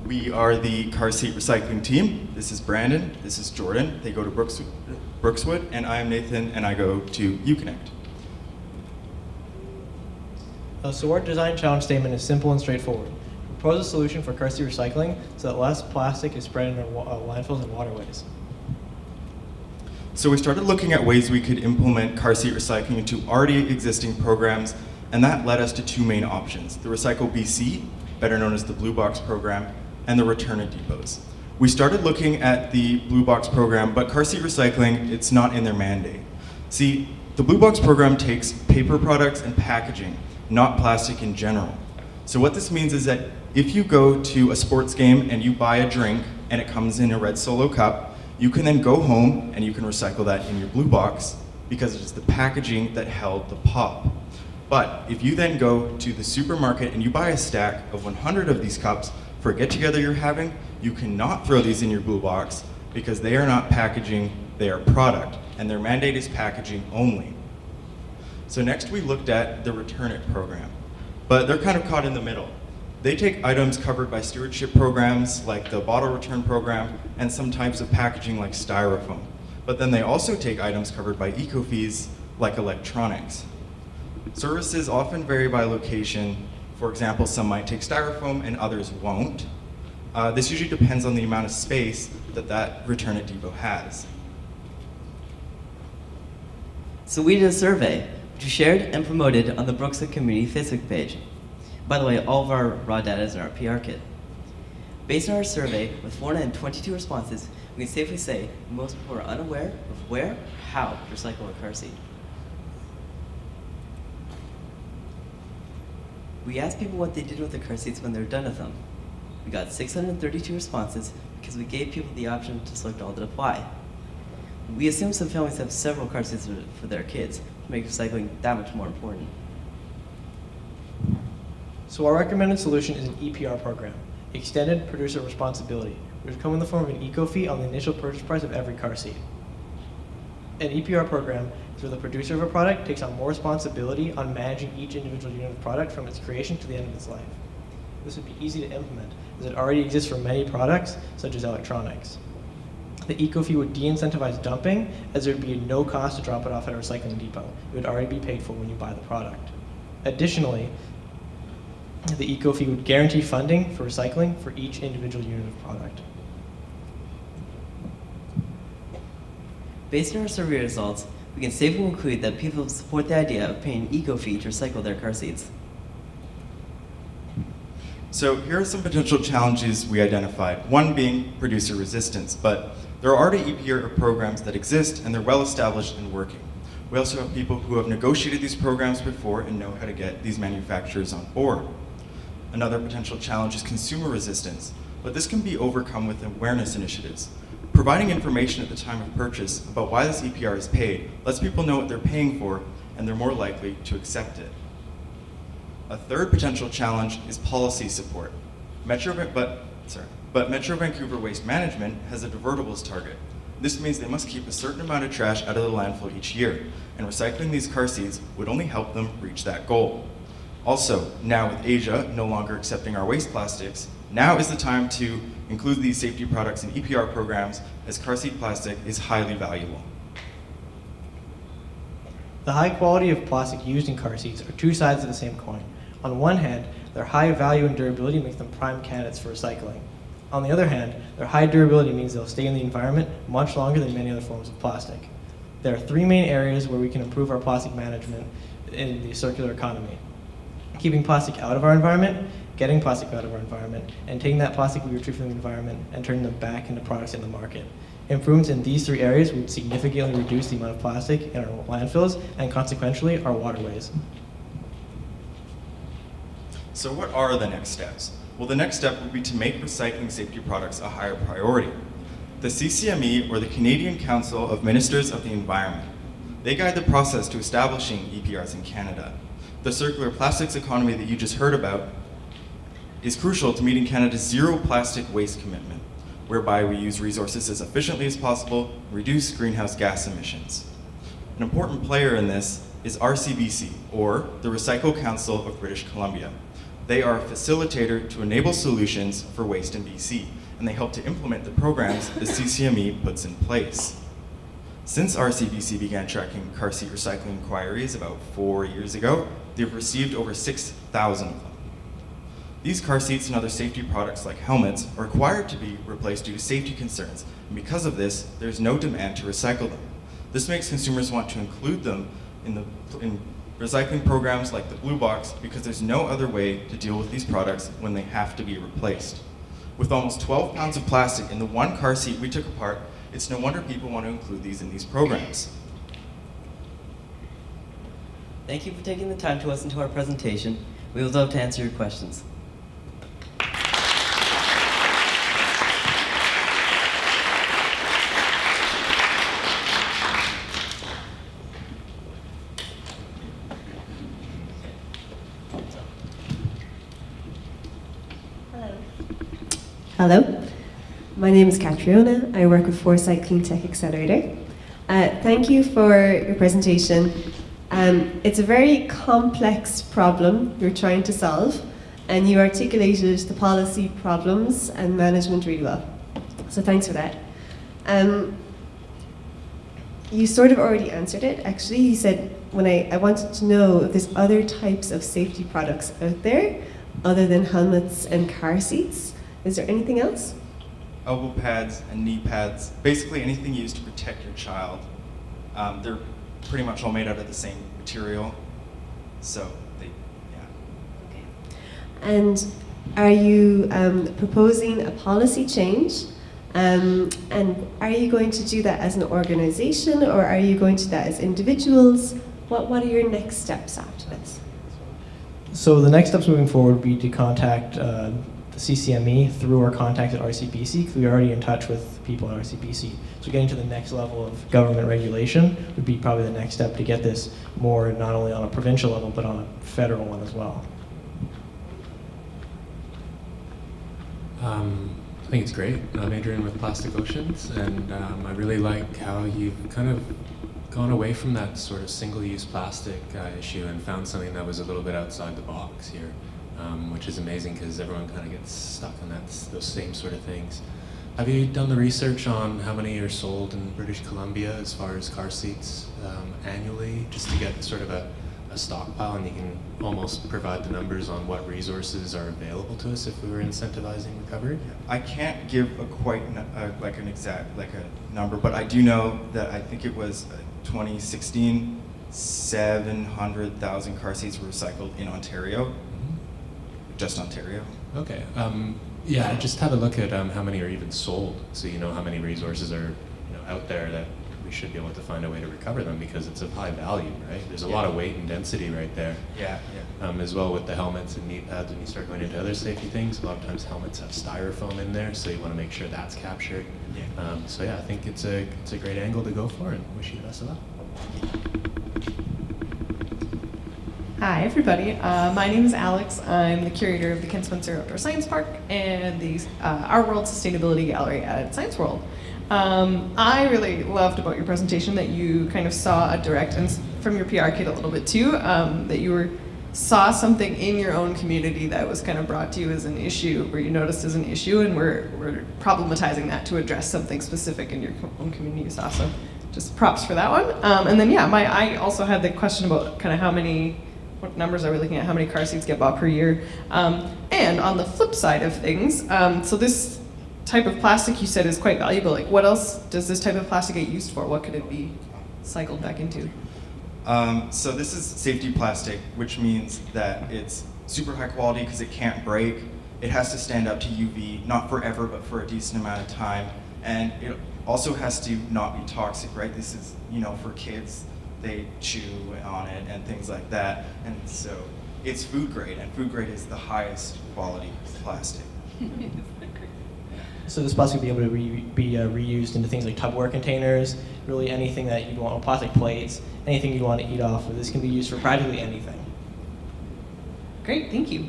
We are the car seat recycling team. This is Brandon, this is Jordan. They go to Brookswood, and I am Nathan, and I go to UConnect. So our design challenge statement is simple and straightforward. Propose a solution for car seat recycling so that less plastic is spread into landfills and waterways. So we started looking at ways we could implement car seat recycling into already existing programs, and that led us to two main options: the Recycle BC, better known as the Blue Box program, and the Return at Depots. We started looking at the Blue Box program, but car seat recycling, it's not in their mandate. See, the Blue Box program takes paper products and packaging, not plastic in general. So what this means is that if you go to a sports game and you buy a drink and it comes in a red Solo cup, you can then go home and you can recycle that in your Blue Box because it is the packaging that held the pop. But if you then go to the supermarket and you buy a stack of 100 of these cups for a get-together you're having, you cannot throw these in your Blue Box because they are not packaging, they are product, and their mandate is packaging only. So next we looked at the Return It program, but they're kind of caught in the middle. They take items covered by stewardship programs like the bottle return program and some types of packaging like styrofoam. But then they also take items covered by eco-fees like electronics. Services often vary by location. For example, some might take styrofoam and others won't. This usually depends on the amount of space that Return at Depot has. So we did a survey, which we shared and promoted on the Brookswood Community Facebook page. By the way, all of our raw data is in our PR kit. Based on our survey, with 422 responses, we can safely say most people are unaware of where or how to recycle a car seat. We asked people what they did with the car seats when they were done with them. We got 632 responses because we gave people the option to select all that apply. We assume some families have several car seats for their kids to make recycling that much more important. So our recommended solution is an EPR program, Extended Producer Responsibility, which will come in the form of an eco-fee on the initial purchase price of every car seat. An EPR program is where the producer of a product takes on more responsibility on managing each individual unit of product from its creation to the end of its life. This would be easy to implement, as it already exists for many products, such as electronics. The eco-fee would de-incentivize dumping, as there would be no cost to drop it off at a recycling depot. It would already be paid for when you buy the product. Additionally, the eco-fee would guarantee funding for recycling for each individual unit of product. Based on our survey results, we can safely conclude that people support the idea of paying an eco-fee to recycle their car seats. So here are some potential challenges we identified, one being producer resistance, but there are already EPR programs that exist and they're well established and working. We also have people who have negotiated these programs before and know how to get these manufacturers on board. Another potential challenge is consumer resistance, but this can be overcome with awareness initiatives. Providing information at the time of purchase about why this EPR is paid lets people know what they're paying for, and they're more likely to accept it. A third potential challenge is policy support. Metro Vancouver Waste Management has a divertables target. This means they must keep a certain amount of trash out of the landfill each year, and recycling these car seats would only help them reach that goal. Also, now with Asia no longer accepting our waste plastics, now is the time to include these safety products in EPR programs, as car seat plastic is highly valuable. The high quality of plastic used in car seats are two sides of the same coin. On one hand, their high value and durability makes them prime candidates for recycling. On the other hand, their high durability means they'll stay in the environment much longer than many other forms of plastic. There are three main areas where we can improve our plastic management in the circular economy: keeping plastic out of our environment, getting plastic out of our environment, and taking that plastic we retrieve from the environment and turning them back into products in the market. Improvements in these three areas would significantly reduce the amount of plastic in our landfills and consequentially our waterways. So what are the next steps? Well, the next step would be to make recycling safety products a higher priority. The CCME, or the Canadian Council of Ministers of the Environment, they guide the process to establishing EPRs in Canada. The circular plastics economy that you just heard about is crucial to meeting Canada's zero plastic waste commitment, whereby we use resources as efficiently as possible, reduce greenhouse gas emissions. An important player in this is RCBC, or the Recycle Council of British Columbia. They are a facilitator to enable solutions for waste in BC, and they help to implement the programs the CCME puts in place. Since RCBC began tracking car seat recycling inquiries about 4 years ago, they've received over 6,000 of them. These car seats and other safety products like helmets are required to be replaced due to safety concerns, and because of this, there's no demand to recycle them. This makes consumers want to include them in recycling programs like the Blue Box because there's no other way to deal with these products when they have to be replaced. With almost 12 pounds of plastic in the one car seat we took apart, it's no wonder people want to include these in these programs. Thank you for taking the time to listen to our presentation. We would love to answer your questions. Hello, my name is Catriona. I work with Foresight Clean Tech Accelerator. Thank you for your presentation. It's a very complex problem you're trying to solve, and you articulated the policy problems and management really well. So thanks for that. You sort of already answered it, actually. You said, I wanted to know if there's other types of safety products out there other than helmets and car seats. Is there anything else? Elbow pads and knee pads, basically anything used to protect your child. They're pretty much all made out of the same material, so yeah. Okay. And are you proposing a policy change? And are you going to do that as an organization, or are you going to do that as individuals? What are your next steps after this? So the next steps moving forward would be to contact the CCME through our contact at RCBC, because we're already in touch with people at RCBC. So getting to the next level of government regulation would be probably the next step to get this more not only on a provincial level, but on a federal one as well. I think it's great. I'm majoring with plastic oceans, and I really like how you've kind of gone away from that sort of single-use plastic issue and found something that was a little bit outside the box here, which is amazing because everyone kind of gets stuck on those same sort of things. Have you done the research on how many are sold in British Columbia as far as car seats annually, just to get sort of a stockpile, and you can almost provide the numbers on what resources are available to us if we were incentivizing recovery? I can't give like an exact number, but I do know that I think it was 2016, 700,000 car seats were recycled in Ontario, just Ontario. Okay. Yeah, just have a look at how many are even sold, so you know how many resources are out there that we should be able to find a way to recover them, because it's of high value, right? There's a lot of weight and density right there. Yeah. As well with the helmets and knee pads, when you start going into other safety things, a lot of times helmets have styrofoam in there, so you want to make sure that's captured. Yeah. So yeah, I think it's a great angle to go for, and wish you the best of luck. Hi, everybody. My name is Alex. I'm the curator of the Ken Spencer Outdoor Science Park and the Our World Sustainability Gallery at Science World. I really loved about your presentation that you kind of saw a direct, and from your PR kit a little bit too, that you saw something in your own community that was kind of brought to you as an issue, or you noticed as an issue, and we're problematizing that to address something specific in your own community you saw. So just props for that one. And then yeah, I also had the question about kind of what numbers are we looking at, how many car seats get bought per year? And on the flip side of things, so this type of plastic you said is quite valuable. Like, what else does this type of plastic get used for? What could it be cycled back into? So this is safety plastic, which means that it's super high quality because it can't break. It has to stand up to UV, not forever, but for a decent amount of time. And it also has to not be toxic, right? This is, for kids, they chew on it and things like that. And so it's food grade, and food grade is the highest quality plastic. So this plastic will be able to be reused into things like Tupperware containers, really anything that you'd want, plastic plates, anything you'd want to eat off of. This can be used for practically anything. Great, thank you.